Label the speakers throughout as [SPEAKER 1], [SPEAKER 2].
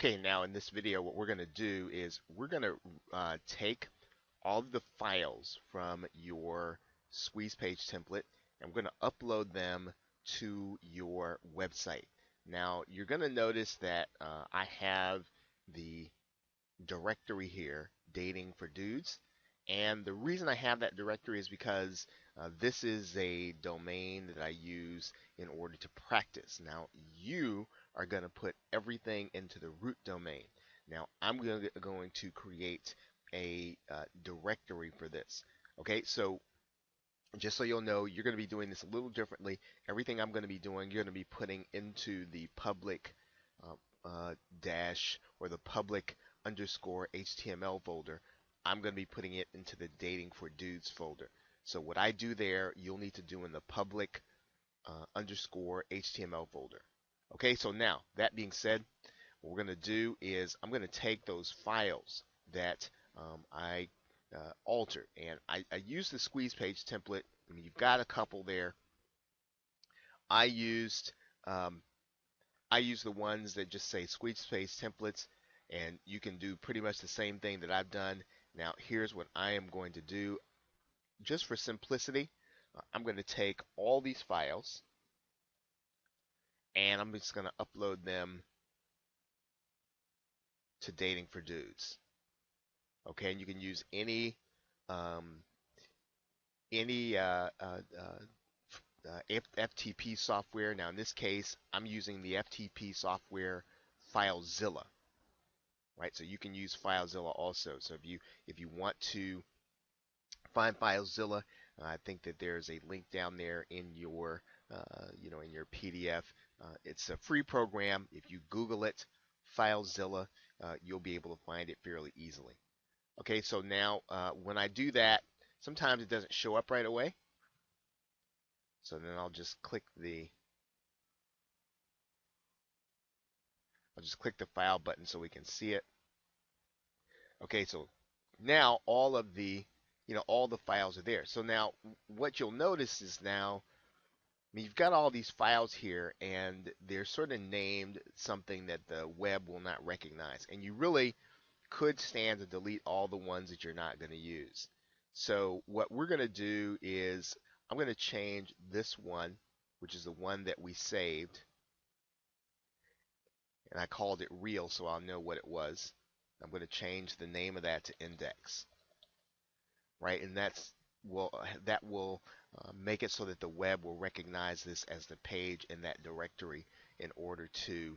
[SPEAKER 1] Okay, now in this video, what we're going to do is we're going to take all of the files from your squeeze page template and we're going to upload them to your website. Now, you're going to notice that I have the directory here, dating for dudes. And the reason I have that directory is because this is a domain that I use in order to practice. Now, you are going to put everything into the root domain. Now, I'm going to create a directory for this. Okay, so just so you'll know, you're going to be doing this a little differently. Everything I'm going to be doing, you're going to be putting into the public dash or the public underscore HTML folder. I'm going to be putting it into the dating for dudes folder. So what I do there, you'll need to do in the public underscore HTML folder. Okay, so now that being said, what we're going to do is I'm going to take those files that I altered, and I use the squeeze page template. I mean, you've got a couple there. I used um, I use the ones that just say squeeze page templates, and you can do pretty much the same thing that I've done. Now, here's what I am going to do. Just for simplicity, I'm going to take all these files, and I'm just going to upload them to Dating for Dudes. Okay, and you can use um, any FTP software. Now, in this case, I'm using the FTP software FileZilla. Right, so you can use FileZilla also. So if you want to find FileZilla, I think that there's a link down there in your in your PDF. It's a free program. If you Google it, FileZilla, you'll be able to find it fairly easily. Okay, so now when I do that, sometimes it doesn't show up right away. So then I'll just click the file button so we can see it. Okay, so now all the files are there. So now what you'll notice is now, I mean, you've got all these files here and they're sort of named something that the web will not recognize. And you really could stand to delete all the ones that you're not going to use. So what we're going to do is I'm going to change this one, which is the one that we saved, and I called it real so I'll know what it was. I'm going to change the name of that to index, right? And that will make it so that the web will recognize this as the page in that directory in order to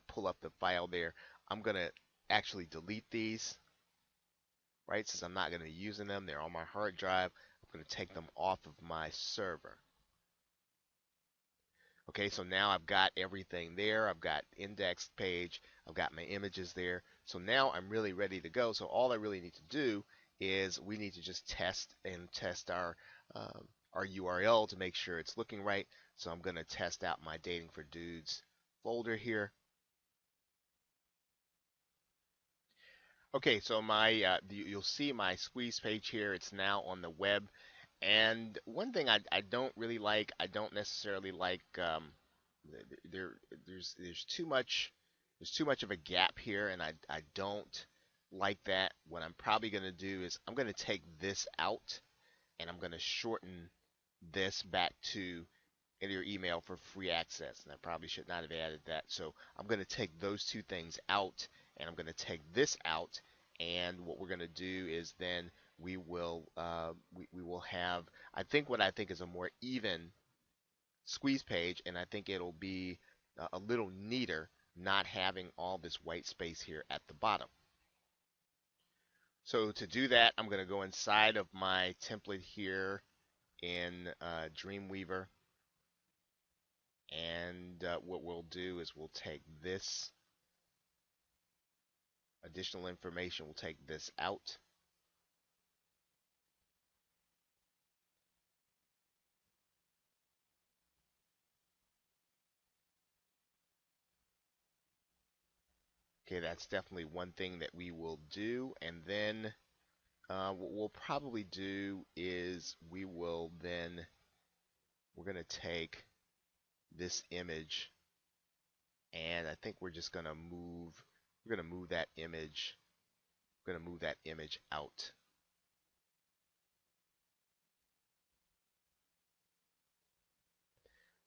[SPEAKER 1] pull up the file there. I'm going to actually delete these, right? Since I'm not going to be using them, they're on my hard drive. I'm going to take them off of my server. Okay, so now I've got everything there. I've got indexed page. I've got my images there. So now I'm really ready to go. So all I really need to do is we need to just test our URL to make sure it's looking right. So I'm going to test out my Dating for Dudes folder here. Okay, so you'll see my squeeze page here. It's now on the web. And one thing I don't really like, I don't necessarily like there's too much of a gap here, and I don't like that. What I'm probably going to do is I'm going to take this out, and I'm going to shorten this back to enter your email for free access. And I probably should not have added that. So I'm going to take those two things out, and I'm going to take this out. And what we're going to do is then we will have, what I think is a more even squeeze page, and I think it'll be a little neater not having all this white space here at the bottom. So to do that, I'm going to go inside of my template here in Dreamweaver, and what we'll do is we'll take this additional information, we'll take this out. Okay, that's definitely one thing that we will do. And then what we'll probably do is we're going to take this image and I think we're gonna move that image, out.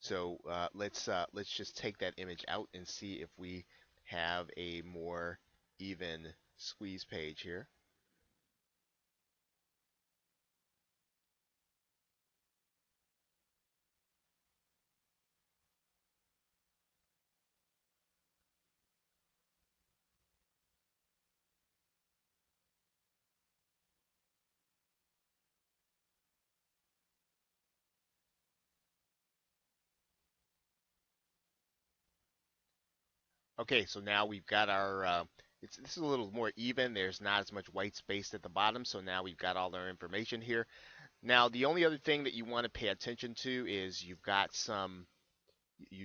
[SPEAKER 1] So let's just take that image out and see if we have a more even squeeze page here. Okay, so now we've got our this is a little more even. There's not as much white space at the bottom, so now we've got all our information here. Now, the only other thing that you want to pay attention to is you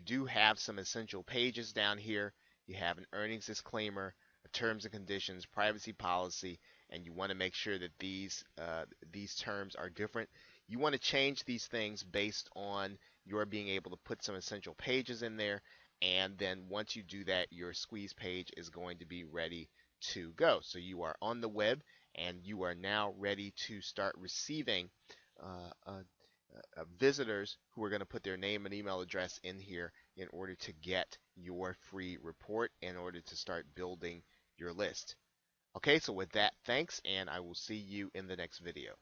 [SPEAKER 1] do have some essential pages down here. You have an earnings disclaimer, a terms and conditions, privacy policy, and you want to make sure that these terms are different. You want to change these things based on your being able to put some essential pages in there, and then once you do that, your squeeze page is going to be ready to go. So you are on the web, and you are now ready to start receiving uh, uh, visitors who are going to put their name and email address in here in order to get your free report, in order to start building your list. Okay, so with that, thanks, and I will see you in the next video.